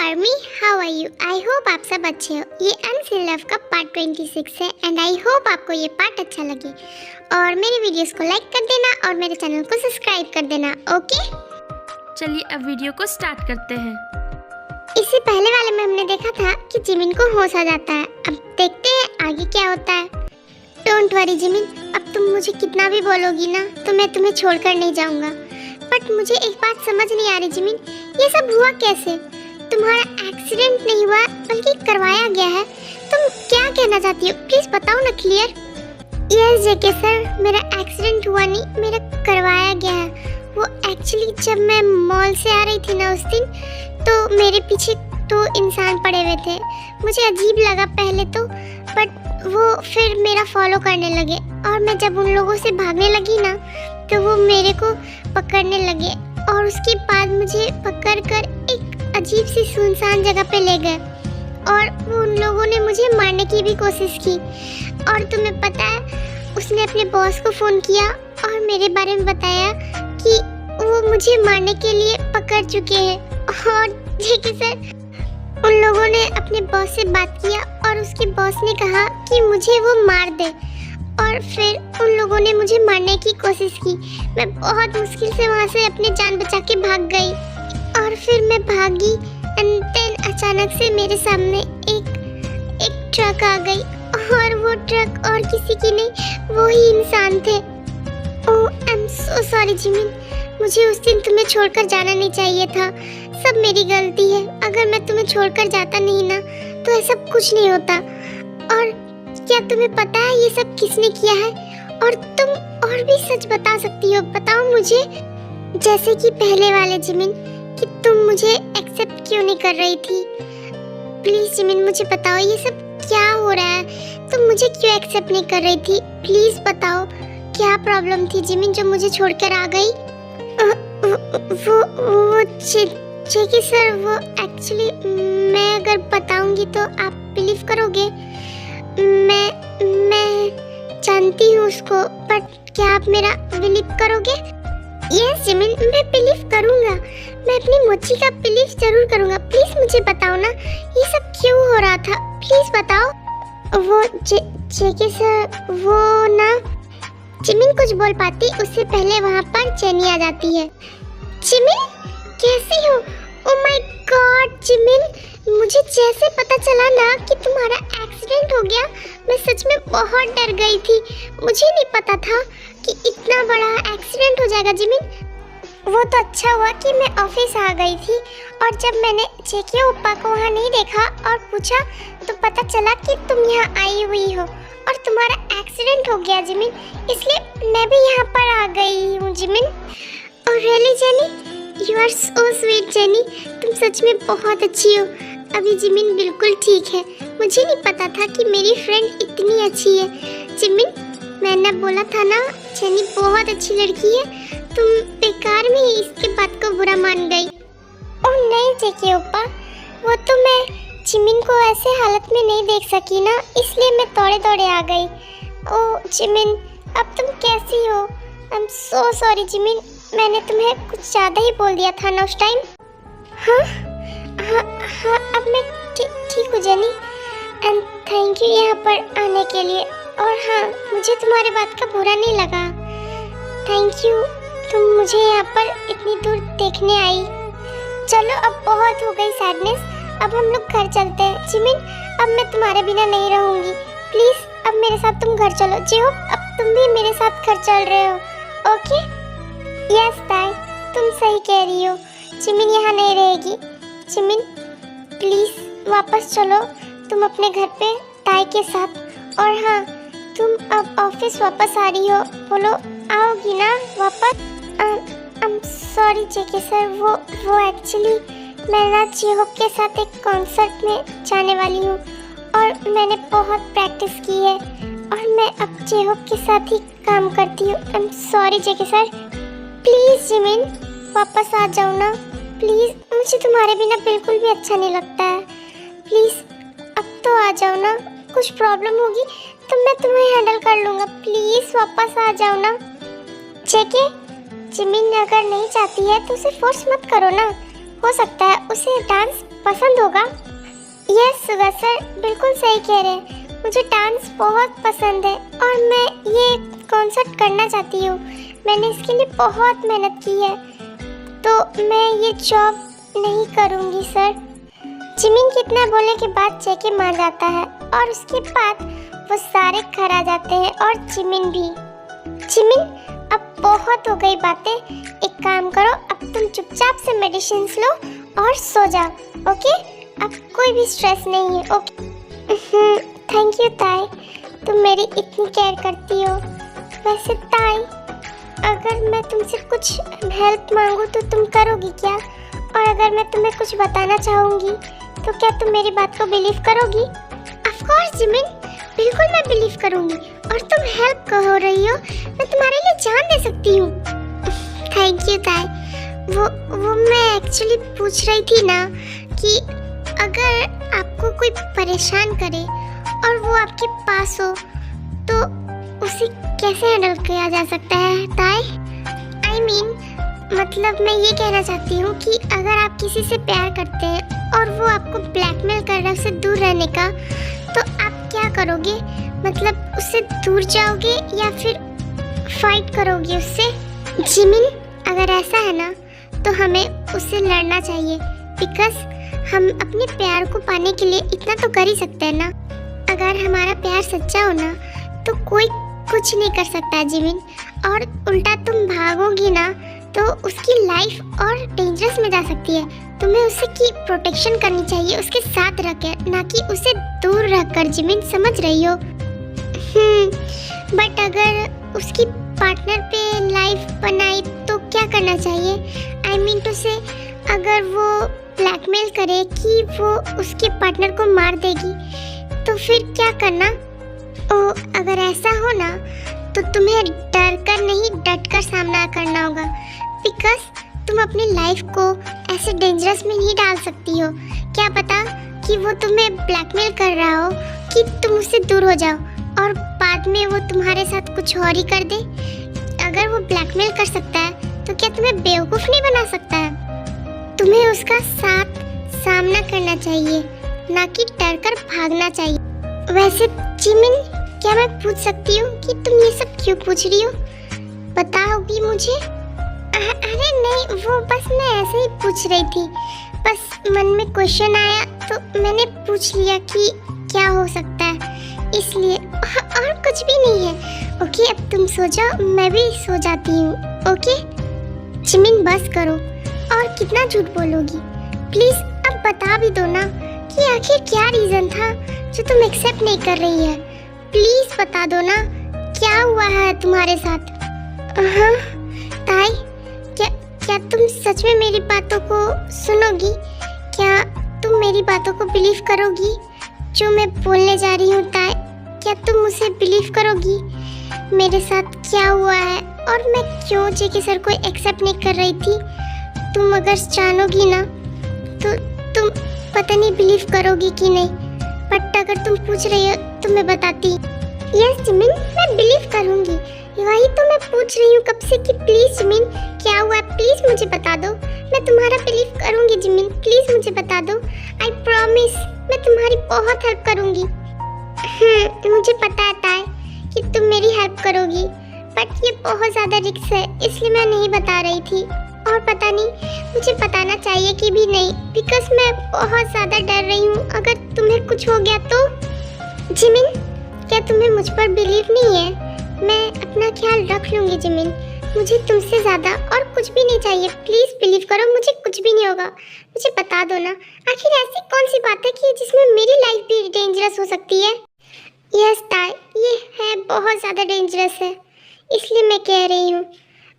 Army, how are you? I hope आप सब अच्छे हो। ये अनसीन लव का पार्ट 26 है एंड आई होप आपको ये पार्ट अच्छा लगे और मेरे वीडियोस को लाइक कर देना और मेरे चैनल को सब्सक्राइब कर देना। ओके, चलिए अब वीडियो को स्टार्ट करते हैं। इससे पहले वाले में हमने देखा था कि जिमिन को होश आ जाता है। अब देखते हैं आगे क्या होता है। डोंट वरी जिमिन, अब तुम मुझे कितना भी बोलोगी ना तो मैं तुम्हें छोड़कर नहीं जाऊंगा। बट मुझे एक बात समझ नहीं आ रही जिमिन, ये सब हुआ कैसे? तुम्हारा एक्सीडेंट नहीं हुआ बल्कि करवाया गया है। तुम क्या कहना चाहती हो, प्लीज बताओ ना क्लियर। यस जेके सर, मेरा एक्सीडेंट हुआ नहीं, मेरा करवाया गया है। वो एक्चुअली जब मैं मॉल से आ रही थी ना उस दिन, तो मेरे पीछे 2 इंसान पड़े हुए थे। मुझे अजीब लगा पहले तो, बट वो फिर मेरा फॉलो करने लगे और मैं जब उन लोगों से भागने लगी ना तो वो मेरे को पकड़ने लगे और उसके बाद मुझे पकड़कर एक अजीब सी सुनसान जगह पे ले गए और वो उन लोगों ने मुझे मारने की भी कोशिश की। और तुम्हें पता है, उसने अपने बॉस को फ़ोन किया और मेरे बारे में बताया कि वो मुझे मारने के लिए पकड़ चुके हैं। और जेके सर, उन लोगों ने अपने बॉस से बात किया और उसके बॉस ने कहा कि मुझे वो मार दे और फिर उन लोगों ने मुझे मारने की कोशिश की। मैं बहुत मुश्किल से वहाँ से अपनी जान बचा के भाग गई और फिर मैं भागी एंड देन अचानक से मेरे सामने एक ट्रक आ गई और वो ट्रक और किसी की नहीं, वो ही इंसान थे। Oh I am so sorry Jimin, मुझे उस दिन तुम्हें छोड़कर जाना नहीं चाहिए था। सब मेरी गलती है। अगर मैं तुम्हें छोड़कर जाता नहीं ना तो ऐसा कुछ नहीं होता। और क्या तुम्हें पता है ये सब किसने किया है? और तुम और भी सच बता सकती हो, बताओ मुझे। जैसे कि पहले वाले जिमिन, कि तुम मुझे एक्सेप्ट क्यों नहीं कर रही थी? प्लीज जिमिन मुझे बताओ ये सब क्या हो रहा है? तुम मुझे क्यों एक्सेप्ट नहीं कर रही थी? प्लीज बताओ क्या प्रॉब्लम थी जिमिन जो मुझे छोड़कर आ गई? वो जेके सर, वो एक्चुअली मैं अगर बताऊंगी तो आप बिलीव करोगे। मैं जानती हूँ उसको, बट क्या आप मेरा बिलीव करोगे? यस जिमिन, मैं बिलीव करूँगा। मैं अपनी मोची का बिलीव जरूर करूँगा। प्लीज मुझे बताओ ना ये सब क्यों हो रहा था, प्लीज बताओ। वो जेके सर, वो ना, जिमिन कुछ बोल पाती उससे पहले वहाँ पर जेनी आ जाती है। जिमिन कैसी हो? ओह माय गॉड जिमिन, मुझे जैसे पता चला ना कि तुम्हारा एक्सीडेंट हो गया, मैं सच में बहुत डर गई थी। मुझे नहीं पता था कि इतना बड़ा एक्सीडेंट हो जाएगा जिमिन। वो तो अच्छा हुआ कि मैं ऑफिस आ गई थी और जब मैंने जेके ओप्पा को वहाँ नहीं देखा और पूछा तो पता चला कि तुम यहाँ आई हुई हो और तुम्हारा एक्सीडेंट हो गया जिमिन, इसलिए मैं भी यहाँ पर आ गई हूँ जिमिन। और really Jennie, you are so sweet Jennie, तुम सच में बहुत अच्छी हो। अभी जिमिन बिल्कुल ठीक है। मुझे नहीं पता था कि मेरी फ्रेंड इतनी अच्छी है। जिमिन, मैंने बोला था ना जेनी बहुत अच्छी लड़की है, तुम बेकार में ही इसके बात को बुरा मान गई। ओह नहीं जेके ओप्पा, वो तो मैं जिमिन को ऐसे हालत में नहीं देख सकी ना, इसलिए मैं दौड़े दौड़े आ गई। ओह जिमिन, अब तुम कैसी हो? आई एम सो सॉरी जिमिन, मैंने तुम्हें कुछ ज़्यादा ही बोल दिया था ना उस टाइम। हाँ, अब मैं ठीक हूँ जेनी एंड थैंक यू यहाँ पर आने के लिए। और हाँ, मुझे तुम्हारे बात का बुरा नहीं लगा। थैंक यू, तुम मुझे यहाँ पर इतनी दूर देखने आई। चलो अब बहुत हो गई सैडनेस, अब हम लोग घर चलते हैं। जिमिन, अब मैं तुम्हारे बिना नहीं रहूँगी, प्लीज़ अब मेरे साथ तुम घर चलो। जिहो, अब तुम भी मेरे साथ घर चल रहे हो, ओके? यस ताई, तुम सही कह रही हो, जिमिन यहाँ नहीं रहेगी। जिमिन प्लीज़ वापस चलो तुम अपने घर पे ताई के साथ। और हाँ, तुम अब ऑफिस वापस आ रही हो, बोलो आओगी ना वापस? I am sorry JK sir, वो एक्चुअली मैं ना जिहोप के साथ एक कॉन्सर्ट में जाने वाली हूँ और मैंने बहुत प्रैक्टिस की है और मैं अब जिहोप के साथ ही काम करती हूँ। I am sorry JK sir. Please Jimin वापस आ जाओ ना, प्लीज़, मुझे तुम्हारे बिना बिल्कुल भी अच्छा नहीं लगता है। प्लीज़ अब तो आ जाओ ना, कुछ प्रॉब्लम होगी तो मैं तुम्हें हैंडल कर लूँगा। प्लीज़ वापस आ जाओ ना। जेके, जिमिन अगर नहीं चाहती है तो उसे फोर्स मत करो ना, हो सकता है उसे डांस पसंद होगा। यस सुगा सर, बिल्कुल सही कह रहे हैं। मुझे डांस बहुत पसंद है और मैं ये कॉन्सर्ट करना चाहती हूँ। मैंने इसके लिए बहुत मेहनत की है, तो मैं ये जॉब नहीं करूँगी सर। जिमिन कितना बोलने के बाद जेके मान जाता है और उसके बाद वो सारे घर आ जाते हैं और जिमिन भी। जिमिन, अब बहुत हो गई बातें, एक काम करो, अब तुम चुपचाप से मेडिसिन लो और सो जाओ, ओके? अब कोई भी स्ट्रेस नहीं है, ओके? थैंक यू ताई, तुम मेरी इतनी केयर करती हो। वैसे ताई, अगर मैं तुमसे कुछ हेल्प मांगूं तो तुम करोगी क्या? और अगर मैं तुम्हें कुछ बताना चाहूँगी तो क्या तुम मेरी बात को बिलीव करोगी? ऑफ कोर्स जिमिन, बिल्कुल मैं बिलीव करूँगी। और तुम हेल्प कहो रही हो, मैं तुम्हारे लिए जान दे सकती हूँ। थैंक यू ताई। वो मैं एक्चुअली पूछ रही थी ना कि अगर आपको कोई परेशान करे और वो आपके पास हो तो उसे कैसे हैंडल किया जा सकता है ताई? आई मीन, मतलब मैं ये कहना चाहती हूँ कि अगर आप किसी से प्यार करते हैं और वो आपको ब्लैकमेल कर रहा है उससे दूर रहने का, तो आप क्या करोगे? मतलब उससे दूर जाओगे या फिर फाइट करोगे उससे? जिमिन, अगर ऐसा है ना तो हमें उससे लड़ना चाहिए, बिकॉज हम अपने प्यार को पाने के लिए इतना तो कर ही सकते हैं ना। अगर हमारा प्यार सच्चा हो ना तो कोई कुछ नहीं कर सकता जिमिन। और उल्टा तुम भागोगी ना तो उसकी लाइफ और डेंजरस में जा सकती है। तुम्हें उससे की प्रोटेक्शन करनी चाहिए, उसके साथ रहकर, ना कि उसे दूर रखकर जिमिन, समझ रही हो? बट अगर उसकी पार्टनर पे लाइफ बनाई तो क्या करना चाहिए? आई मीन टू से, अगर वो ब्लैकमेल करे कि वो उसके पार्टनर को मार देगी तो फिर क्या करना? ओ, अगर ऐसा हो ना तो तुम्हें डर कर नहीं, डट कर सामना करना होगा, बिकॉज तुम अपनी लाइफ को ऐसे डेंजरस में नहीं डाल सकती हो। क्या पता कि वो तुम्हें ब्लैकमेल कर रहा हो कि तुम उससे दूर हो जाओ और बाद में वो तुम्हारे साथ कुछ और ही कर दे। अगर वो ब्लैकमेल कर सकता है तो क्या तुम्हें बेवकूफ़ नहीं बना सकता है? तुम्हें उसका साथ सामना करना चाहिए, ना कि डर कर भागना चाहिए। वैसे जिमिन, क्या मैं पूछ सकती हूँ कि तुम ये सब क्यों पूछ रही हो? बताओगी मुझे? अरे नहीं, वो बस मैं ऐसे ही पूछ रही थी। बस मन में क्वेश्चन आया तो मैंने पूछ लिया कि क्या हो सकता है, इसलिए। और कुछ भी नहीं है। ओके, अब तुम सो जाओ, मैं भी सो जाती हूँ। ओके जिमिन, बस करो, और कितना झूठ बोलोगी? प्लीज अब बता भी दो ना कि आखिर क्या रीजन था जो तुम एक्सेप्ट नहीं कर रही है। प्लीज बता दो ना, क्या हुआ है तुम्हारे साथ? हाँ ताई, क्या तुम सच में मेरी बातों को सुनोगी? क्या तुम मेरी बातों को बिलीव करोगी जो मैं बोलने जा रही हूँ ताई? क्या तुम उसे बिलीव करोगी मेरे साथ क्या हुआ है और मैं क्यों जेके सर को एक्सेप्ट नहीं कर रही थी? तुम अगर जानोगी ना तो तुम पता नहीं बिलीव करोगी कि नहीं, बट अगर तुम पूछ रही हो तो मैं बताती। यस जिमिन, मैं बिलीव करूँगी, वही तो मैं पूछ रही हूँ कब से कि प्लीज जिमिन, क्या हुआ है? प्लीज मुझे बता दो, मैं तुम्हारा बिलीव करूँगी जिमिन, प्लीज मुझे बता दो। आई प्रॉमिस, मैं तुम्हारी बहुत हेल्प करूँगी। मुझे पता है ताई कि तुम मेरी हेल्प करोगी, बट ये बहुत ज़्यादा रिस्क है, इसलिए मैं नहीं बता रही थी। और पता नहीं, मुझे बताना चाहिए कि भी नहीं, बिकॉज मैं बहुत ज़्यादा डर रही हूँ अगर तुम्हें कुछ हो गया तो। जिमिन, क्या तुम्हें मुझ पर बिलीव नहीं है? मैं अपना ख्याल रख लूँगी जिमिन, मुझे तुमसे ज़्यादा और कुछ भी नहीं चाहिए। प्लीज़ बिलीव करो, मुझे कुछ भी नहीं होगा। मुझे बता दो ना, आखिर ऐसी कौन सी बात है कि जिसमें मेरी लाइफ भी डेंजरस हो सकती है? यस ताई, ये है बहुत ज़्यादा डेंजरस है, इसलिए मैं कह रही हूँ।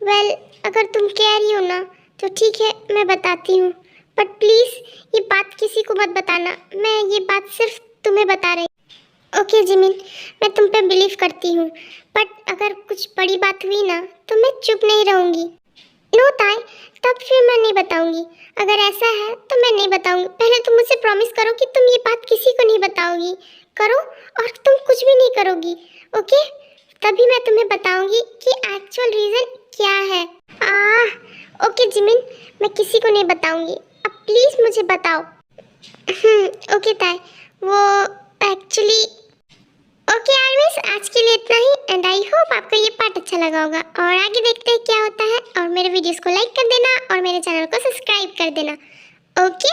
वेल, अगर तुम कह रही हो ना तो ठीक है, मैं बताती हूँ, बट प्लीज़ ये बात किसी को मत बताना, मैं ये बात सिर्फ तुम्हें बता रही। ओके जिमिन, मैं तुम पे बिलीव करती हूँ, बट अगर कुछ बड़ी बात हुई ना तो मैं चुप नहीं रहूँगी। नो ताई, तब फिर मैं नहीं बताऊँगी। अगर ऐसा है तो मैं नहीं बताऊँगी। पहले तुम मुझे प्रॉमिस करो कि तुम ये बात किसी को नहीं बताओगी। करो, और तुम कुछ भी नहीं करोगी, ओके? तभी मैं तुम्हें बताऊँगी कि एक्चुअल रीज़न क्या है। ओके जिमिन, मैं किसी को नहीं बताऊँगी, अब प्लीज़ मुझे बताओ। ओके ताई, वो एक्चुअली ओके आर्मिस, आज के लिए इतना ही एंड आई होप आपको ये पार्ट अच्छा लगा होगा और आगे देखते हैं क्या होता है। और मेरे वीडियोस को लाइक कर देना और मेरे चैनल को सब्सक्राइब कर देना। ओके